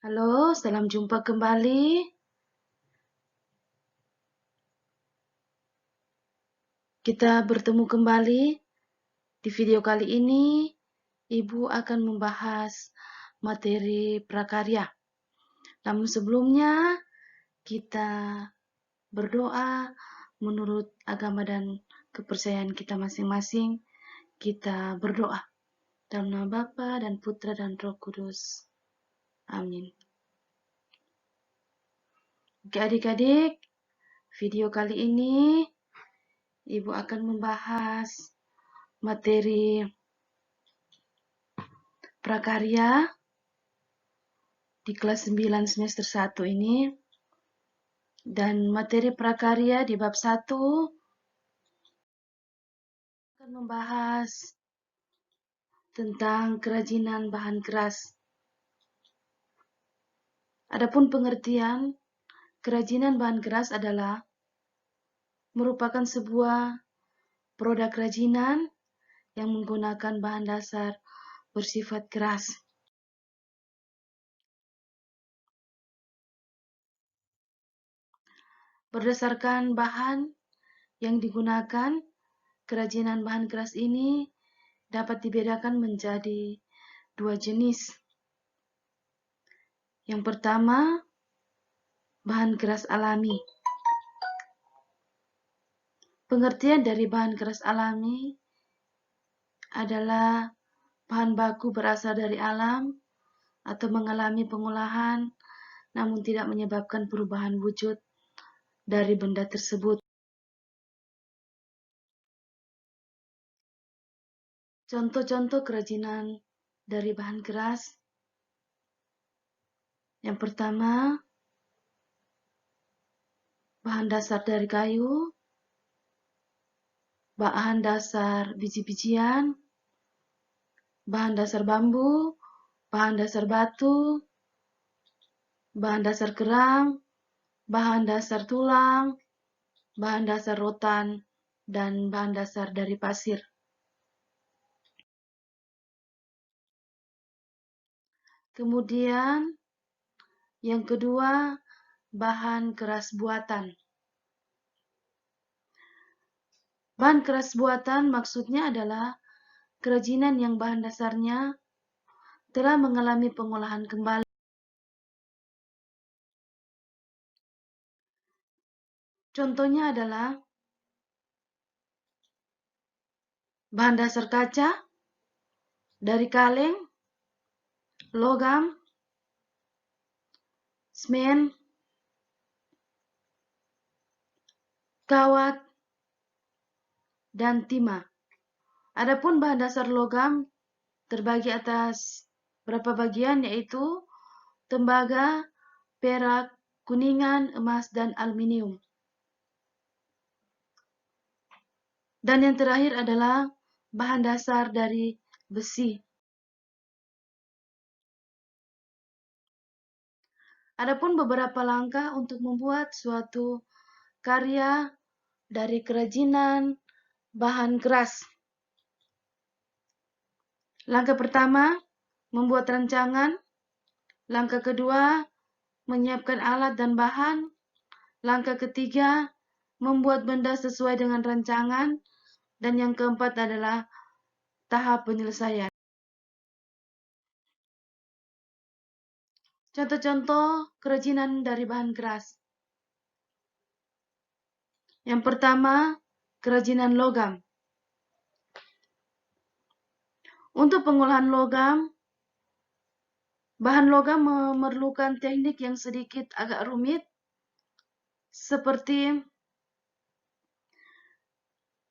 Halo, salam jumpa kembali. Kita bertemu kembali. Di video kali ini, Ibu akan membahas materi prakarya. Namun sebelumnya, kita berdoa menurut agama dan kepercayaan kita masing-masing. Kita berdoa dalam nama Bapa dan Putra dan Roh Kudus. Amin. Oke adik-adik, video kali ini Ibu akan membahas materi prakarya di kelas 9 semester 1 ini. Dan materi prakarya di bab 1 akan membahas tentang kerajinan bahan keras. Adapun pengertian kerajinan bahan keras adalah merupakan sebuah produk kerajinan yang menggunakan bahan dasar bersifat keras. Berdasarkan bahan yang digunakan, kerajinan bahan keras ini dapat dibedakan menjadi dua jenis. Yang pertama, bahan keras alami. Pengertian dari bahan keras alami adalah bahan baku berasal dari alam atau mengalami pengolahan namun tidak menyebabkan perubahan wujud dari benda tersebut. Contoh-contoh kerajinan dari bahan keras. Yang pertama, bahan dasar dari kayu, bahan dasar biji-bijian, bahan dasar bambu, bahan dasar batu, bahan dasar kerang, bahan dasar tulang, bahan dasar rotan, dan bahan dasar dari pasir. Kemudian, yang kedua, bahan keras buatan. Bahan keras buatan maksudnya adalah kerajinan yang bahan dasarnya telah mengalami pengolahan kembali. Contohnya adalah bahan dasar kaca dari kaleng, logam, semen, kawat, dan timah. Adapun bahan dasar logam terbagi atas beberapa bagian, yaitu tembaga, perak, kuningan, emas, dan aluminium. Dan yang terakhir adalah bahan dasar dari besi. Adapun beberapa langkah untuk membuat suatu karya dari kerajinan bahan keras. Langkah pertama, membuat rancangan. Langkah kedua, menyiapkan alat dan bahan. Langkah ketiga, membuat benda sesuai dengan rancangan. Dan yang keempat adalah tahap penyelesaian. Contoh-contoh kerajinan dari bahan keras. Yang pertama, kerajinan logam. Untuk pengolahan logam, bahan logam memerlukan teknik yang sedikit agak rumit, seperti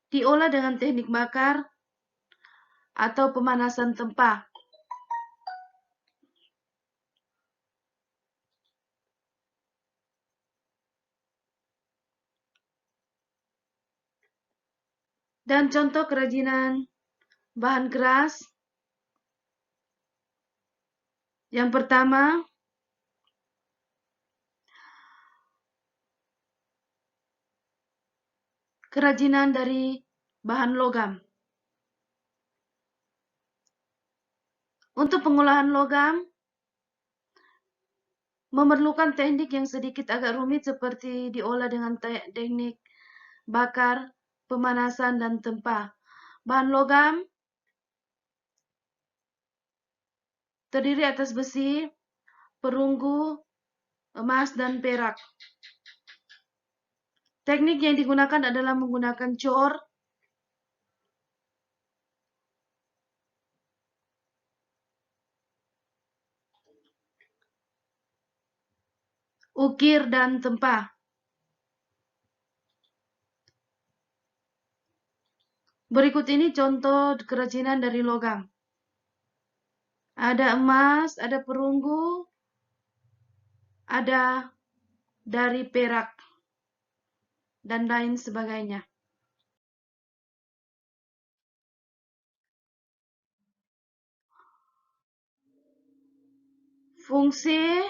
diolah dengan teknik bakar atau pemanasan tempa. Dan contoh kerajinan bahan keras. Yang pertama, kerajinan dari bahan logam. Untuk pengolahan logam, memerlukan teknik yang sedikit agak rumit seperti diolah dengan teknik bakar, pemanasan, dan tempa. Bahan logam terdiri atas besi, perunggu, emas, dan perak. Teknik yang digunakan adalah menggunakan cor, ukir, dan tempa. Berikut ini contoh kerajinan dari logam. Ada emas, ada perunggu, ada dari perak, dan lain sebagainya. Fungsi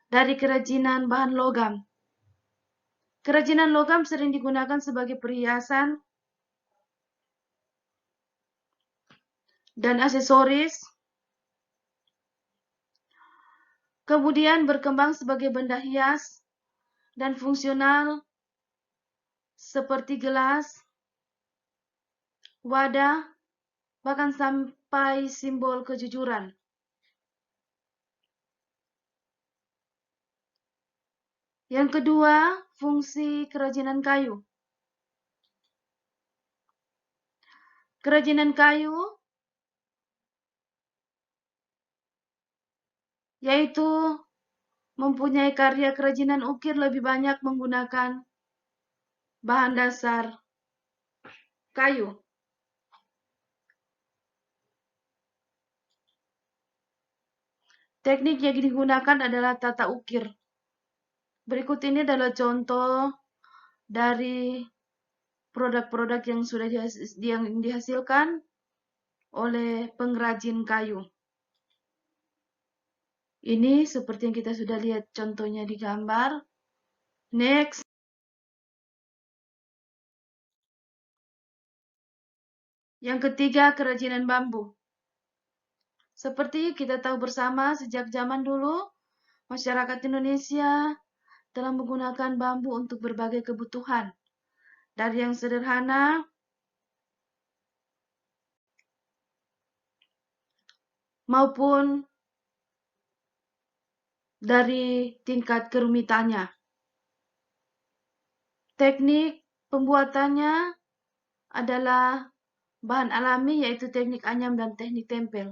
dari kerajinan bahan logam. Kerajinan logam sering digunakan sebagai perhiasan dan aksesoris, kemudian berkembang sebagai benda hias dan fungsional seperti gelas, wadah, bahkan sampai simbol kejujuran. Yang kedua, fungsi kerajinan kayu. Kerajinan kayu yaitu mempunyai karya kerajinan ukir lebih banyak menggunakan bahan dasar kayu. Teknik yang digunakan adalah tata ukir. Berikut ini adalah contoh dari produk-produk yang sudah dihasilkan oleh pengrajin kayu. Ini seperti yang kita sudah lihat contohnya di gambar. Next. Yang ketiga, kerajinan bambu. Seperti kita tahu bersama, sejak zaman dulu, masyarakat Indonesia telah menggunakan bambu untuk berbagai kebutuhan. Dari yang sederhana maupun dari tingkat kerumitannya. Teknik pembuatannya adalah bahan alami, yaitu teknik anyam dan teknik tempel.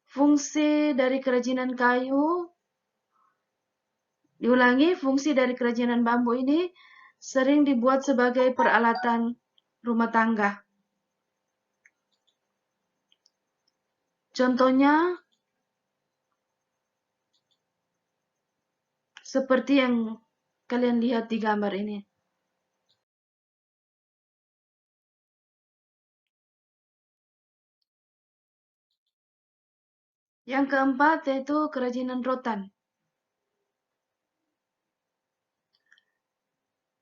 Fungsi dari kerajinan kayu, diulangi, fungsi dari kerajinan bambu ini sering dibuat sebagai peralatan rumah tangga. Contohnya, seperti yang kalian lihat di gambar ini. Yang keempat yaitu kerajinan rotan.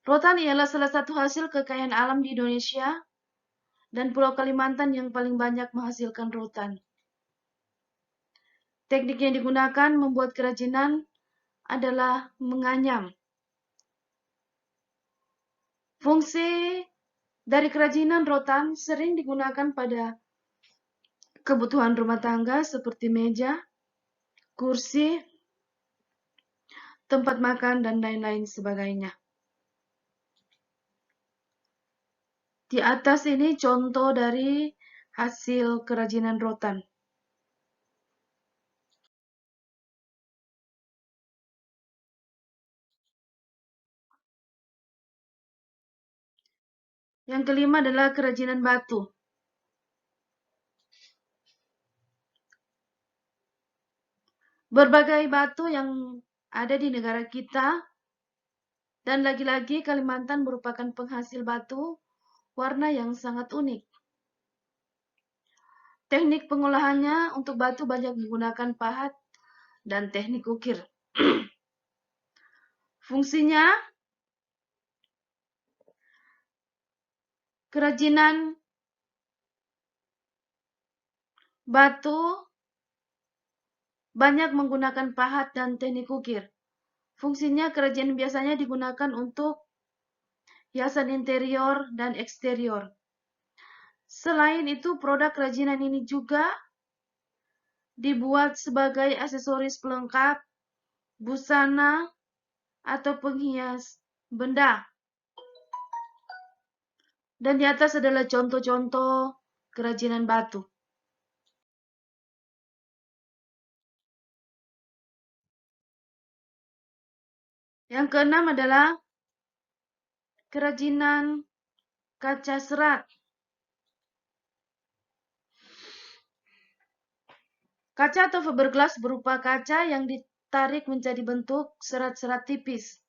Rotan ialah salah satu hasil kekayaan alam di Indonesia dan Pulau Kalimantan yang paling banyak menghasilkan rotan. Teknik yang digunakan membuat kerajinan adalah menganyam. Fungsi dari kerajinan rotan sering digunakan pada kebutuhan rumah tangga seperti meja, kursi, tempat makan, dan lain-lain sebagainya. Di atas ini contoh dari hasil kerajinan rotan. Yang kelima adalah kerajinan batu. Berbagai batu yang ada di negara kita, dan lagi-lagi Kalimantan merupakan penghasil batu warna yang sangat unik. Teknik pengolahannya untuk batu banyak menggunakan pahat dan teknik ukir. Fungsinya, kerajinan Batu banyak menggunakan pahat dan teknik ukir. Fungsinya kerajinan biasanya digunakan untuk hiasan interior dan eksterior. Selain itu, produk kerajinan ini juga dibuat sebagai aksesoris pelengkap, busana, atau penghias benda. Dan di atas adalah contoh-contoh kerajinan batu. Yang keenam adalah kerajinan kaca serat. Kaca atau fiberglass berupa kaca yang ditarik menjadi bentuk serat-serat tipis.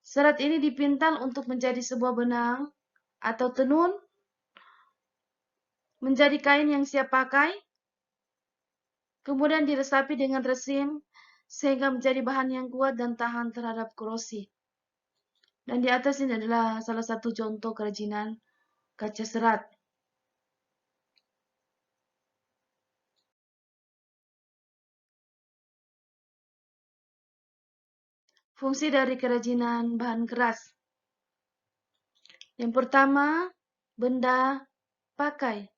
Serat ini dipintal untuk menjadi sebuah benang atau tenun, menjadi kain yang siap pakai, kemudian diresapi dengan resin sehingga menjadi bahan yang kuat dan tahan terhadap korosi. Dan di atas ini adalah salah satu contoh kerajinan kaca serat. Fungsi dari kerajinan bahan keras. Yang pertama, benda pakai.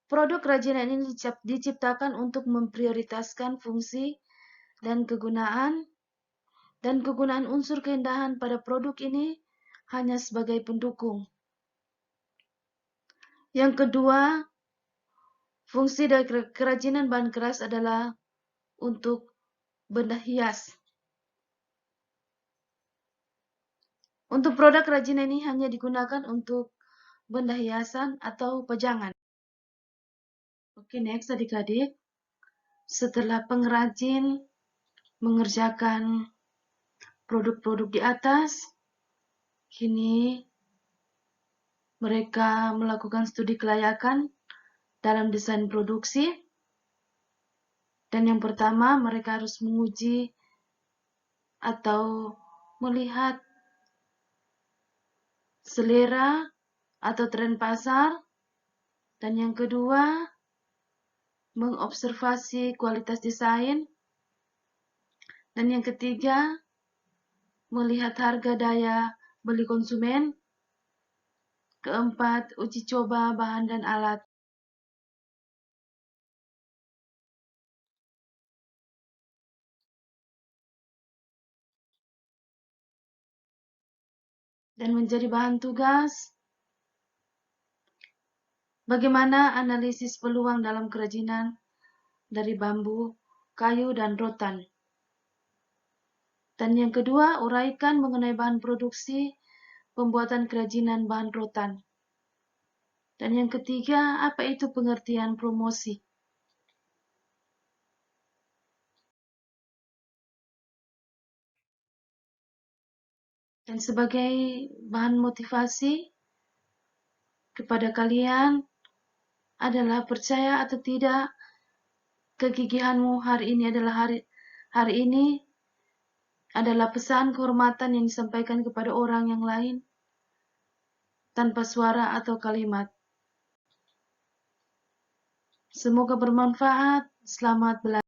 Produk kerajinan ini diciptakan untuk memprioritaskan fungsi dan kegunaan unsur keindahan pada produk ini hanya sebagai pendukung. Yang kedua, fungsi dari kerajinan bahan keras adalah untuk benda hias. Untuk produk kerajinan ini hanya digunakan untuk benda hiasan atau pajangan. Oke, next adik-adik. Setelah pengrajin mengerjakan produk-produk di atas, kini mereka melakukan studi kelayakan dalam desain produksi. Dan yang pertama, mereka harus menguji atau melihat selera atau tren pasar. Dan yang kedua, mengobservasi kualitas desain. Dan yang ketiga, melihat harga daya beli konsumen. Keempat, uji coba bahan dan alat. Dan menjadi bahan tugas, bagaimana analisis peluang dalam kerajinan dari bambu, kayu, dan rotan. Dan yang kedua, uraikan mengenai bahan produksi pembuatan kerajinan bahan rotan. Dan yang ketiga, apa itu pengertian promosi? Dan sebagai bahan motivasi kepada kalian adalah percaya atau tidak, kegigihanmu hari ini adalah pesan kehormatan yang disampaikan kepada orang yang lain tanpa suara atau kalimat. Semoga bermanfaat. Selamat belajar.